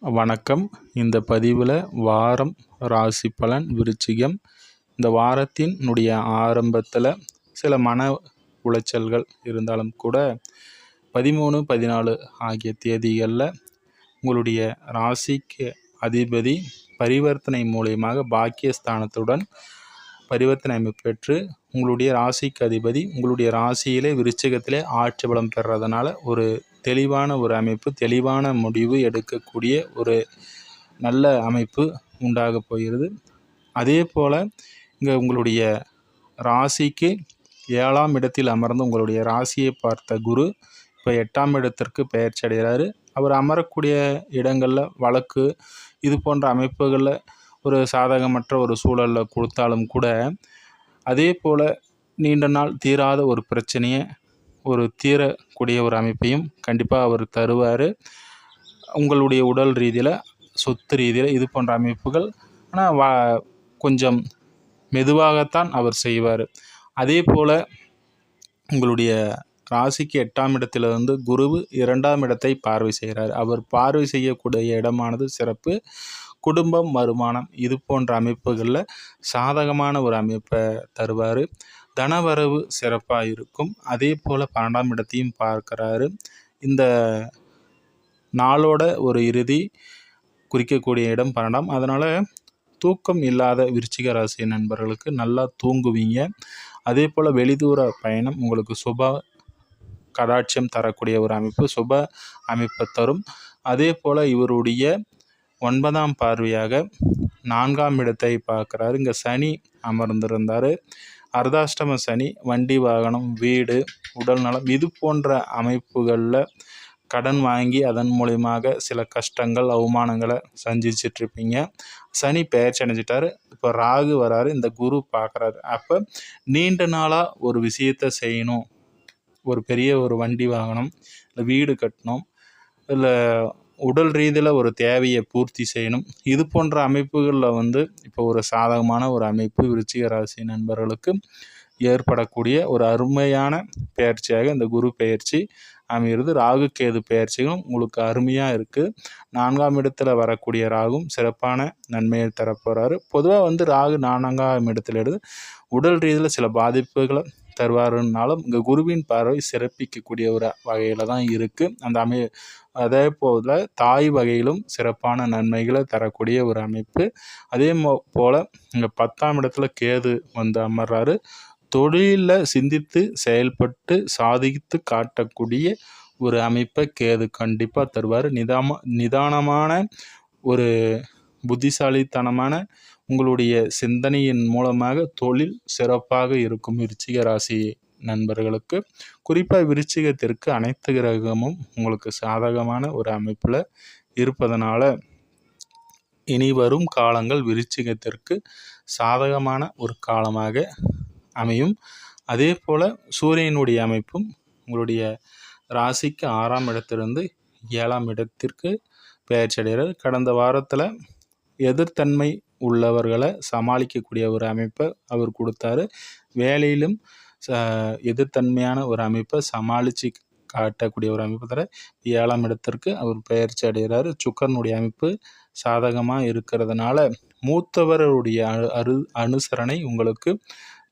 வணக்கம். இந்த பதிவில் வாரம் ராசி பலன் விருச்சிகம். இந்த வாரத்தினுடைய ஆரம்பத்தில் சில மன உளைச்சல்கள் இருந்தாலும் கூட 13, 14 ஆகிய தேதிகளில் உங்களுடைய ராசிக்கு அதிபதி பரிவர்த்தனை மூலியமாக பாக்கியஸ்தானத்துடன் பரிவர்த்தனை பெற்று உங்களுடைய ராசிக்கு அதிபதி உங்களுடைய ராசியிலே விருச்சிகத்திலே ஆட்சி பலம் பெறதுனால ஒரு தெளிவான ஒரு அமைப்பு, தெளிவான முடிவு எடுக்கக்கூடிய ஒரு நல்ல அமைப்பு உண்டாக போகிறது. அதே போல் இங்கே உங்களுடைய ராசிக்கு 7ஆம் இடத்தில் அமர்ந்து உங்களுடைய ராசியை பார்த்த குரு இப்போ 8ஆம் இடத்திற்கு பெயர்ச்சி அடைகிறாரு. அவர் அமரக்கூடிய இடங்களில் வழக்கு இது போன்ற அமைப்புகளில் ஒரு சாதகமற்ற ஒரு சூழலில் கொடுத்தாலும் கூட அதே போல் நீண்ட நாள் தீராத ஒரு பிரச்சனையை ஒரு தீரக்கூடிய ஒரு அமைப்பையும் கண்டிப்பாக அவர் தருவார். உங்களுடைய உடல் ரீதியில், சொத்து ரீதியில் இது போன்ற அமைப்புகள் ஆனால் கொஞ்சம் மெதுவாகத்தான் அவர் செய்வார். அதே போல் உங்களுடைய ராசிக்கு 8ஆம் இடத்திலிருந்து குரு 2ஆம் இடத்தை பார்வை செய்கிறார். அவர் பார்வை செய்யக்கூடிய இடமானது சிறப்பு. குடும்பம், வருமானம் இது போன்ற அமைப்புகளில் சாதகமான ஒரு அமைப்பை தருவார். தனவரவு சிறப்பாக இருக்கும். அதே போல் 12ஆம் இடத்தையும் பார்க்குறாரு. இந்த நாளோட ஒரு இறுதி குறிக்கக்கூடிய இடம் 12ஆம். அதனால் தூக்கம் இல்லாத விருச்சிக ராசி நண்பர்களுக்கு நல்லா தூங்குவீங்க. அதே போல் வெளிதூர பயணம் உங்களுக்கு சுப கடாட்சியம் தரக்கூடிய ஒரு அமைப்பு, சுப அமைப்பை தரும். அதே போல் இவருடைய 9ஆம் பார்வையாக 4ஆம் இடத்தை பார்க்குறாரு. இங்கே சனி அமர்ந்திருந்தார். அர்த்தாஷ்டம சனி, வண்டி வாகனம், வீடு, உடல் நலம் இது போன்ற அமைப்புகளில் கடன் வாங்கி அதன் மூலியமாக சில கஷ்டங்கள், அவமானங்களை சந்திச்சிட்ருப்பீங்க. சனி பெயர்ச்சி அடைஞ்சிட்டார். இப்போ ராகு வராரு, இந்த குரு பார்க்குறாரு. அப்போ நீண்ட நாளாக ஒரு விஷயத்தை செய்யணும், ஒரு பெரிய ஒரு வண்டி வாங்கணும், இல்லை வீடு கட்டணும், இல்லை உடல் ரீதியில் ஒரு தேவையை பூர்த்தி செய்யணும், இது போன்ற அமைப்புகளில் இப்போ ஒரு சாதகமான ஒரு அமைப்பு விருச்சிக ராசி நண்பர்களுக்கு ஏற்படக்கூடிய ஒரு அருமையான பெயர்ச்சியாக இந்த குரு பெயர்ச்சி அமைகிறது. ராகு கேது பெயர்ச்சிகளும் உங்களுக்கு அருமையாக இருக்குது. 4ஆம் இடத்துல வரக்கூடிய ராகும் சிறப்பான நன்மையை தரப்போகிறாரு. பொதுவாக ராகு 4ஆம் இடத்துல இருந்து உடல் ரீதியில் சில பாதிப்புகளை தருவாருன்னாலும் இங்கே குருவின் பார்வை சிறப்பிக்கக்கூடிய ஒரு வகையில் தான் இருக்குது. அதே போல் தாய் வகையிலும் சிறப்பான நன்மைகளை தரக்கூடிய ஒரு அமைப்பு. அதே போல் இங்கே 10ஆம் இடத்துல கேது அமர்றாரு. தொழிலில் சிந்தித்து செயல்பட்டு சாதித்து காட்டக்கூடிய ஒரு அமைப்பை கேது கண்டிப்பாக தருவார். நிதானமான ஒரு புத்திசாலித்தனமான உங்களுடைய சிந்தனையின் மூலமாக தொழில் சிறப்பாக இருக்கும் விருச்சிக ராசி நண்பர்களுக்கு. குறிப்பாக விருச்சிகத்திற்கு அனைத்து கிரகமும் உங்களுக்கு சாதகமான ஒரு அமைப்பில் இருப்பதனால இனி வரும் காலங்கள் விருச்சிகத்திற்கு சாதகமான ஒரு காலமாக அமையும். அதே போல் சூரியனுடைய அமைப்பும் உங்களுடைய ராசிக்கு 6ஆம் இடத்திலிருந்து 7ஆம் இடத்திற்கு பெயர்ச்சி அடைகிறார். கடந்த வாரத்தில் எதிர்த்தன்மை உள்ளவர்களை சமாளிக்கக்கூடிய ஒரு அமைப்பை அவர் கொடுத்தாரு. வேலையிலும் எதிர்த்தன்மையான ஒரு அமைப்பை சமாளித்து காட்டக்கூடிய ஒரு அமைப்பு தர 7ஆம் இடத்திற்கு அவர் பெயர்ச்சி அடைகிறார். சுக்கரனுடைய அமைப்பு சாதகமாக இருக்கிறதுனால மூத்தவருடைய அனுசரணை உங்களுக்கு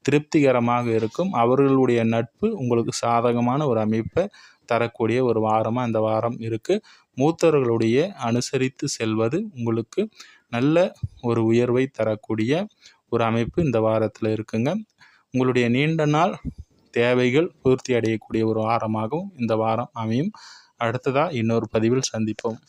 திருப்திகரமாக இருக்கும். அவர்களுடைய நட்பு உங்களுக்கு சாதகமான ஒரு அமைப்பை தரக்கூடிய ஒரு வாரமாக இந்த வாரம் இருக்குது. மூத்தவர்களுடைய அனுசரித்து செல்வது உங்களுக்கு நல்ல ஒரு உயர்வை தரக்கூடிய ஒரு அமைப்பு இந்த வாரத்தில் இருக்குங்க. உங்களுடைய நீண்ட நாள் தேவைகள் பூர்த்தி அடையக்கூடிய ஒரு வாரமாகவும் இந்த வாரம் அமையும். அடுத்ததாக இன்னொரு பதிவில் சந்திப்போம்.